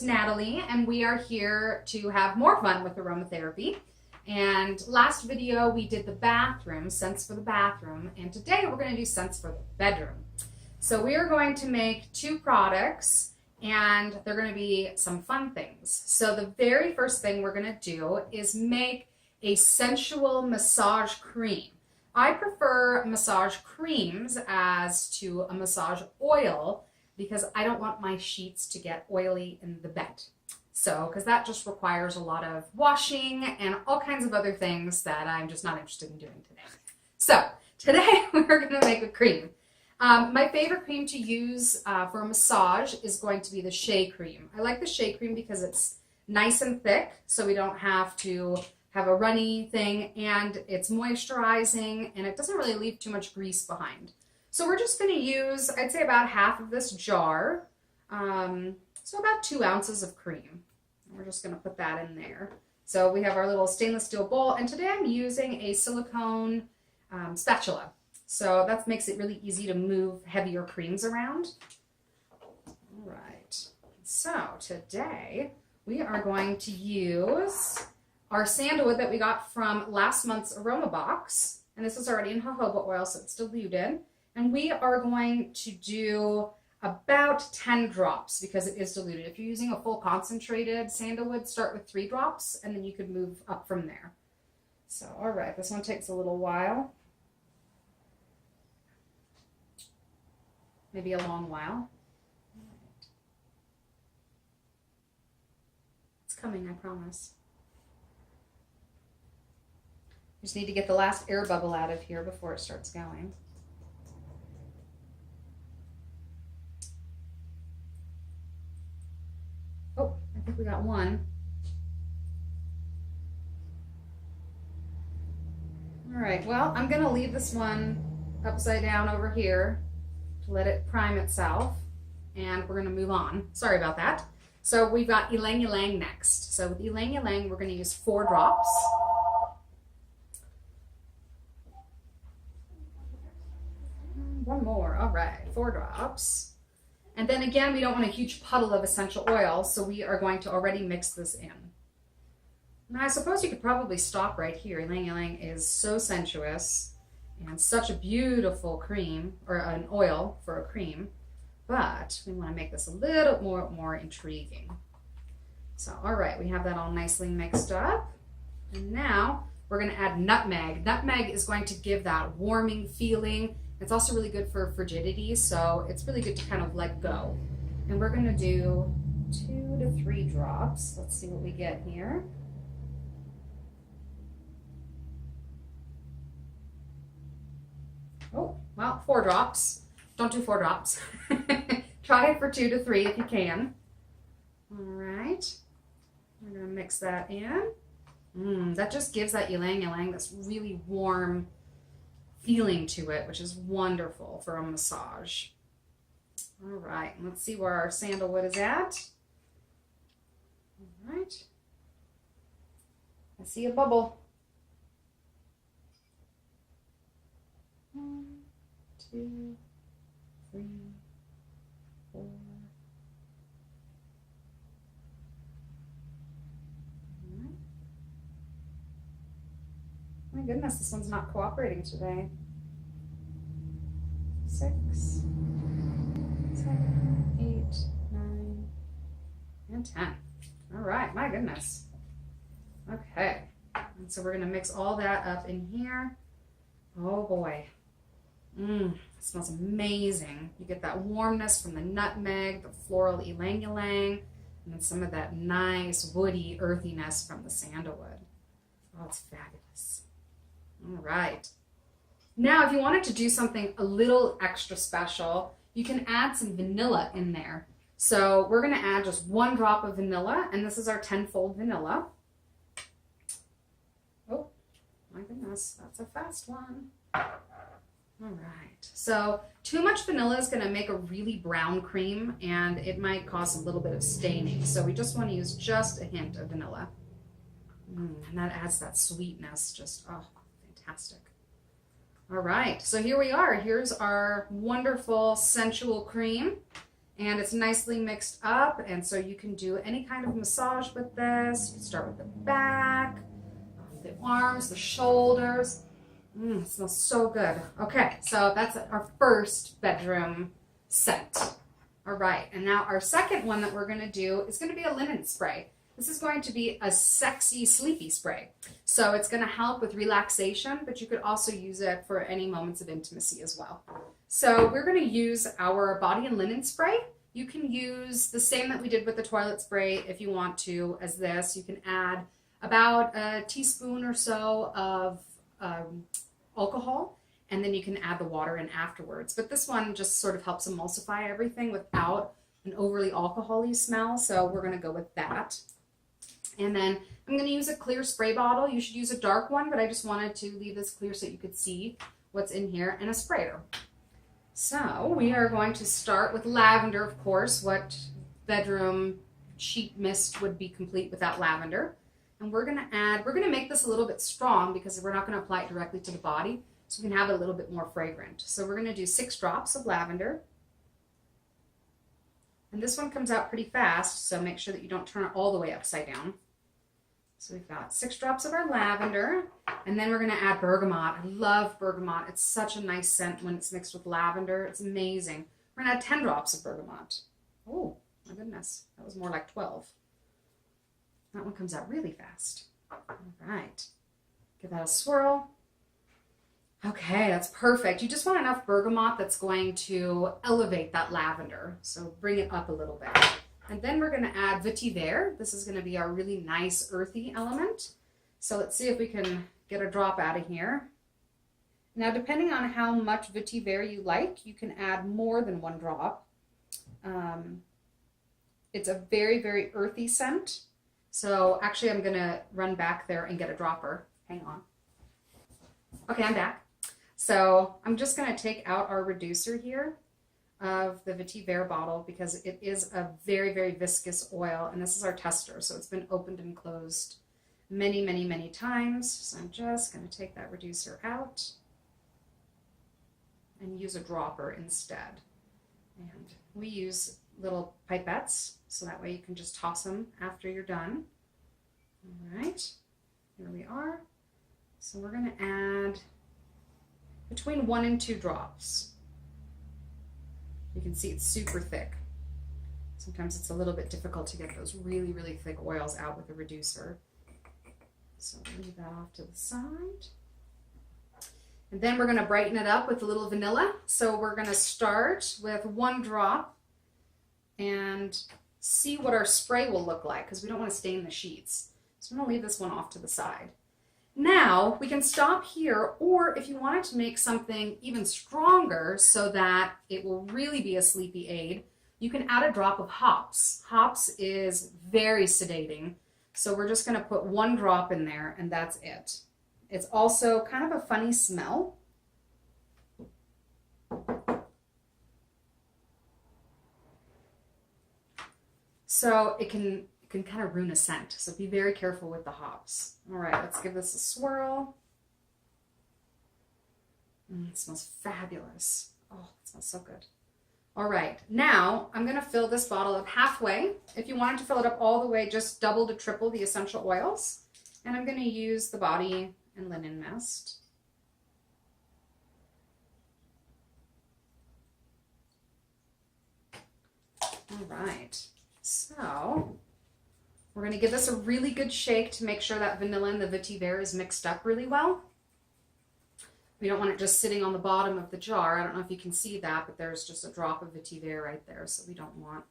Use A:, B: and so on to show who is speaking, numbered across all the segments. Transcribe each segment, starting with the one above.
A: Natalie, and we are here to have more fun with aromatherapy. And last video we did the bathroom, scents for the bathroom, and today we're going to do scents for the bedroom. So we are going to make two products, and they're going to be some fun things. So the very first thing we're going to do is make a sensual massage cream. I prefer massage creams as to a massage oil because I don't want my sheets to get oily in the bed. So, because that just requires a lot of washing and all kinds of other things that I'm just not interested in doing today. So, today we're going to make a cream. My favorite cream to use for a massage is going to be the shea cream. I like the shea cream because it's nice and thick, so we don't have to have a runny thing, and it's moisturizing, and it doesn't really leave too much grease behind. So we're just going to use, I'd say, about half of this jar, so about 2 ounces of cream. We're just going to put that in there. So we have our little stainless steel bowl, and today I'm using a silicone spatula. So that makes it really easy to move heavier creams around. All right, so today we are going to use our sandalwood that we got from last month's aroma box, and this is already in jojoba oil, so it's diluted. And we are going to do about 10 drops because it is diluted. If you're using a full concentrated sandalwood, start with 3 drops, and then you could move up from there. So, all right, this one takes a little while. Maybe a long while. It's coming, I promise. Just need to get the last air bubble out of here before it starts going. Oh, I think we got one. All right, well, I'm going to leave this one upside down over here to let it prime itself, and we're going to move on. Sorry about that. So we've got ylang ylang next. So with ylang ylang, we're going to use 4 drops. One more. All right, 4 drops. And then again, we don't want a huge puddle of essential oil, so we are going to already mix this in. Now, I suppose you could probably stop right here. Ylang ylang is so sensuous and such a beautiful cream, or an oil for a cream, but we want to make this a little more intriguing. So, all right, we have that all nicely mixed up. And now we're going to add nutmeg. Nutmeg is going to give that warming feeling. It's also really good for frigidity, so it's really good to kind of let go. And we're going to do 2 to 3 drops. Let's see what we get here. Oh, well, 4 drops. Don't do 4 drops. Try it for 2 to 3 if you can. All right. We're going to mix that in. That just gives that ylang ylang this really warm feeling to it, which is wonderful for a massage. All right, let's see where our sandalwood is at. All right. I see a bubble. 1, 2, 3, 4. My goodness, this one's not cooperating today. 6, 7, 8, 9, and 10. All right, my goodness. Okay, and so we're gonna mix all that up in here. Oh boy. It smells amazing. You get that warmness from the nutmeg, the floral ylang ylang, and then some of that nice woody earthiness from the sandalwood. Oh, it's fabulous. All right. Now, if you wanted to do something a little extra special, you can add some vanilla in there. So we're going to add just 1 drop of vanilla, and this is our 10-fold vanilla. Oh, my goodness, that's a fast one. All right. So too much vanilla is going to make a really brown cream, and it might cause a little bit of staining. So we just want to use just a hint of vanilla. And that adds that sweetness. Just, oh, fantastic. All right, so here we are. Here's our wonderful sensual cream. And it's nicely mixed up, and so you can do any kind of massage with this. You can start with the back, the arms, the shoulders. It smells so good. Okay, so that's our first bedroom scent. All right, and now our second one that we're gonna do is gonna be a linen spray. This is going to be a sexy, sleepy spray. So it's gonna help with relaxation, but you could also use it for any moments of intimacy as well. So we're gonna use our body and linen spray. You can use the same that we did with the toilet spray if you want to as this. You can add about a teaspoon or so of alcohol, and then you can add the water in afterwards. But this one just sort of helps emulsify everything without an overly alcohol-y smell, so we're gonna go with that. And then I'm gonna use a clear spray bottle. You should use a dark one, but I just wanted to leave this clear so you could see what's in here, and a sprayer. So we are going to start with lavender, of course. What bedroom sheet mist would be complete without lavender? And we're gonna make this a little bit strong because we're not gonna apply it directly to the body, so we can have it a little bit more fragrant. So we're gonna do 6 drops of lavender. And this one comes out pretty fast, so make sure that you don't turn it all the way upside down. So we've got 6 drops of our lavender, and then we're gonna add bergamot. I love bergamot. It's such a nice scent when it's mixed with lavender. It's amazing. We're gonna add 10 drops of bergamot. Oh, my goodness, that was more like 12. That one comes out really fast. All right, give that a swirl. Okay, that's perfect. You just want enough bergamot that's going to elevate that lavender. So bring it up a little bit. And then we're gonna add vetiver. This is gonna be our really nice earthy element. So let's see if we can get a drop out of here. Now, depending on how much vetiver you like, you can add more than 1 drop. It's a very, very earthy scent. So actually I'm gonna run back there and get a dropper. Hang on. Okay, I'm back. So I'm just gonna take out our reducer here of the vetiver bottle because it is a very, very viscous oil, and this is our tester. So it's been opened and closed many, many, many times. So I'm just gonna take that reducer out and use a dropper instead. And we use little pipettes, so that way you can just toss them after you're done. All right, here we are. So we're gonna add between 1 and 2 drops. You can see it's super thick. Sometimes it's a little bit difficult to get those really, really thick oils out with a reducer. So leave that off to the side. And then we're gonna brighten it up with a little vanilla. So we're gonna start with 1 drop and see what our spray will look like, because we don't want to stain the sheets. So I'm going to leave this one off to the side. Now we can stop here, or if you wanted to make something even stronger so that it will really be a sleepy aid, you can add a drop of hops. Hops is very sedating, so we're just going to put 1 drop in there, and that's it. It's also kind of a funny smell. So it can kind of ruin a scent. So be very careful with the hops. All right, let's give this a swirl. It smells fabulous. Oh, it smells so good. All right, now I'm gonna fill this bottle up halfway. If you wanted to fill it up all the way, just double to triple the essential oils. And I'm gonna use the body and linen mist. All right. So we're going to give this a really good shake to make sure that vanilla and the vetiver is mixed up really well. We don't want it just sitting on the bottom of the jar. I don't know if you can see that, but there's just a drop of vetiver right there. So we don't want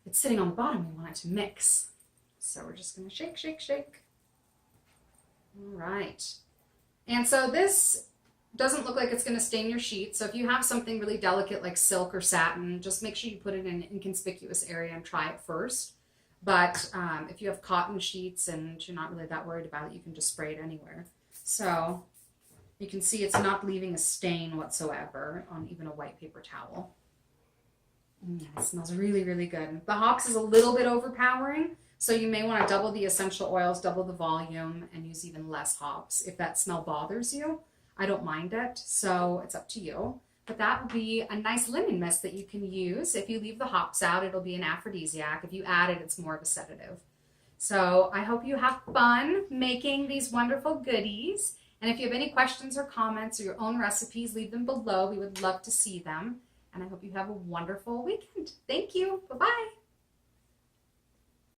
A: it sitting on the bottom. We want it to mix. So we're just going to shake, shake, shake. All right. And so this doesn't look like it's going to stain your sheet. So if you have something really delicate like silk or satin, just make sure you put it in an inconspicuous area and try it first. But if you have cotton sheets and you're not really that worried about it, you can just spray it anywhere. So you can see it's not leaving a stain whatsoever on even a white paper towel. It smells really, really good. The hops is a little bit overpowering, so you may want to double the essential oils, double the volume, and use even less hops if that smell bothers you. I don't mind it, so it's up to you. But that would be a nice linen mist that you can use. If you leave the hops out, it'll be an aphrodisiac. If you add it, it's more of a sedative. So I hope you have fun making these wonderful goodies. And if you have any questions or comments or your own recipes, leave them below. We would love to see them. And I hope you have a wonderful weekend. Thank you. Bye-bye.